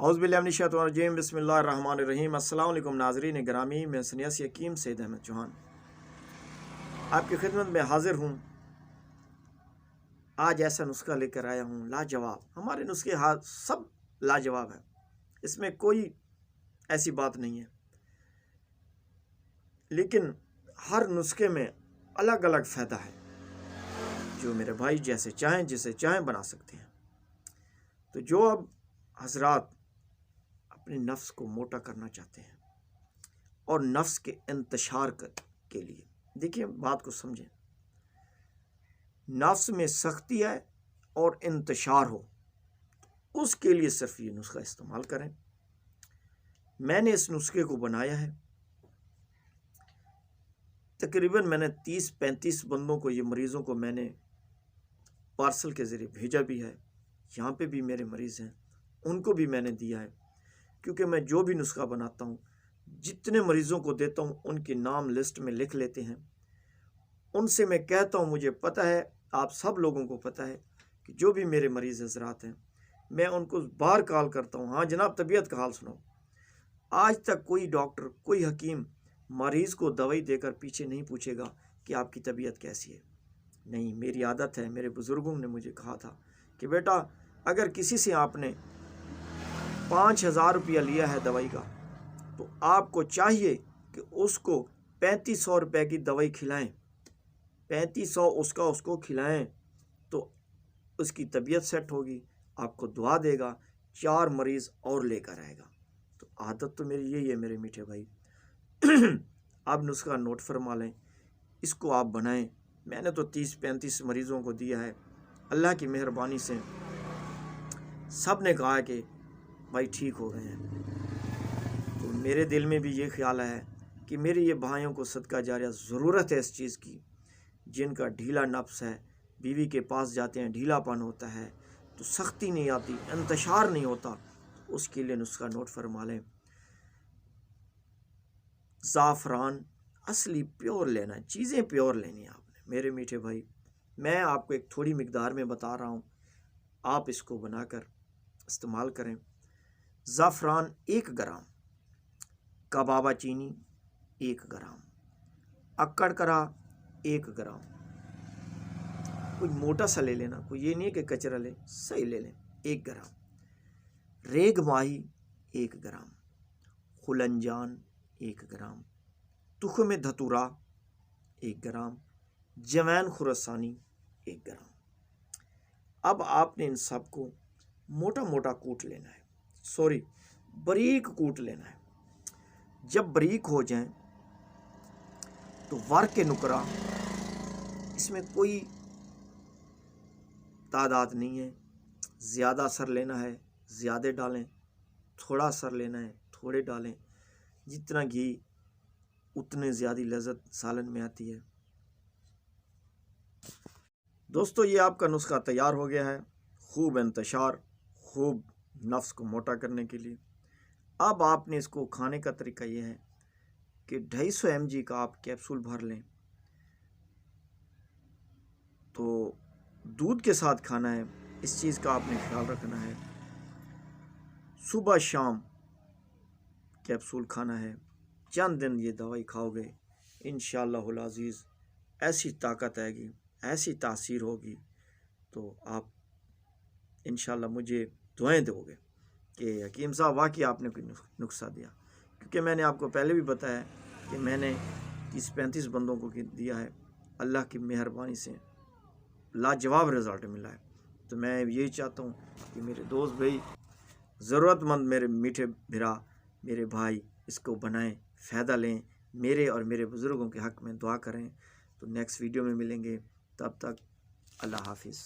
औज़ बिल्लाहि मिनश शैतानिर रजीम बिस्मिल्लाहिर रहमानिर रहीम। अस्सलाम वालेकुम नाज़रीन गिरामी, मैं सन्यासी हकीम सैयद अहमद चौहान आपकी खिदमत में हाजिर हूँ। आज ऐसा नुस्खा लेकर आया हूँ लाजवाब। हमारे नुस्खे सब लाजवाब है, इसमें कोई ऐसी बात नहीं है, लेकिन हर नुस्खे में अलग अलग फ़ायदा है। जो मेरे भाई जैसे चाहें जिसे चाहें बना सकते हैं। तो जो अब हजरात अपने नफ्स को मोटा करना चाहते हैं और नफ्स के इंतशार के लिए, देखिए बात को समझें, नफ्स में सख्ती है और इंतशार हो, उसके लिए सिर्फ ये नुस्खा इस्तेमाल करें। मैंने इस नुस्खे को बनाया है, तकरीबन मैंने 30-35 बंदों को, ये मरीज़ों को मैंने पार्सल के ज़रिए भेजा भी है। यहाँ पे भी मेरे मरीज़ हैं, उनको भी मैंने दिया है, क्योंकि मैं जो भी नुस्खा बनाता हूँ, जितने मरीज़ों को देता हूँ उनके नाम लिस्ट में लिख लेते हैं। उनसे मैं कहता हूँ, मुझे पता है, आप सब लोगों को पता है कि जो भी मेरे मरीज़ हज़रात हैं, मैं उनको बार कॉल करता हूँ, हाँ जनाब तबीयत का हाल सुनाओ। आज तक कोई डॉक्टर, कोई हकीम मरीज़ को दवाई देकर पीछे नहीं पूछेगा कि आपकी तबीयत कैसी है। नहीं, मेरी आदत है, मेरे बुज़ुर्गों ने मुझे कहा था कि बेटा अगर किसी से आपने 5,000 रुपया लिया है दवाई का, तो आपको चाहिए कि उसको 3500 रुपये की दवाई खिलाएं। 3500 उसको खिलाएं तो उसकी तबीयत सेट होगी, आपको दुआ देगा, 4 मरीज़ और लेकर आएगा। तो आदत तो मेरी यही है मेरे मीठे भाई। आप नुस्खा नोट फरमा लें, इसको आप बनाएं। मैंने तो 30-35 मरीज़ों को दिया है। अल्लाह की मेहरबानी से सब ने कहा कि भाई ठीक हो गए हैं। तो मेरे दिल में भी ये ख्याल है कि मेरे ये भाइयों को सदका जारिया ज़रूरत है इस चीज़ की, जिनका ढीला नफ्स है, बीवी के पास जाते हैं ढीलापन होता है, तो सख्ती नहीं आती, इंतशार नहीं होता, उसके लिए नुस्खा नोट फरमा लें। ज़ाफ़रान असली प्योर लेना है, चीज़ें प्योर लेनी है आपने मेरे मीठे भाई। मैं आपको एक थोड़ी मिकदार में बता रहा हूँ, आप इसको बनाकर इस्तेमाल करें। ज़ाफ़रान 1 ग्राम, कबाबा चीनी 1 ग्राम, अक्कड़ करा 1 ग्राम। कोई मोटा सा ले लेना, कोई ये नहीं है कि कचरा ले, सही ले लें। 1 ग्राम रेग माही 1 ग्राम, खुलंजान 1 ग्राम, तुख़्म धतूरा 1 ग्राम, जवैन खुरसानी 1 ग्राम। अब आपने इन सब को मोटा मोटा कूट लेना है, बारीक कूट लेना है। जब बारीक हो जाएं तो वार के नुकरा, इसमें कोई तादाद नहीं है, ज़्यादा असर लेना है ज़्यादा डालें, थोड़ा असर लेना है थोड़े डालें। जितना घी उतने ज़्यादा लज़्ज़त सालन में आती है। दोस्तों, ये आपका नुस्खा तैयार हो गया है, खूब इंतशार, खूब नफ्स को मोटा करने के लिए। अब आपने इसको खाने का तरीका ये है कि 250 mg का आप कैप्सूल भर लें, तो दूध के साथ खाना है, इस चीज़ का आपने ख्याल रखना है। सुबह शाम कैप्सूल खाना है। चंद दिन ये दवाई खाओगे, इंशाअल्लाहुल अज़ीज़ ऐसी ताकत आएगी, ऐसी तासीर होगी, तो आप इंशाअल्लाह मुझे दुआएं दोगे कि हकीम साहब वाकई आपने कोई नुस्खा दिया। क्योंकि मैंने आपको पहले भी बताया कि मैंने 30-35 बंदों को दिया है, अल्लाह की मेहरबानी से लाजवाब रिज़ल्ट मिला है। तो मैं यही चाहता हूँ कि मेरे दोस्त भाई, ज़रूरतमंद मेरे मीठे भिरा, मेरे भाई, इसको बनाएं, फ़ायदा लें, मेरे और मेरे बुज़ुर्गों के हक़ में दुआ करें। तो नेक्स्ट वीडियो में मिलेंगे, तब तक अल्लाह हाफिज़।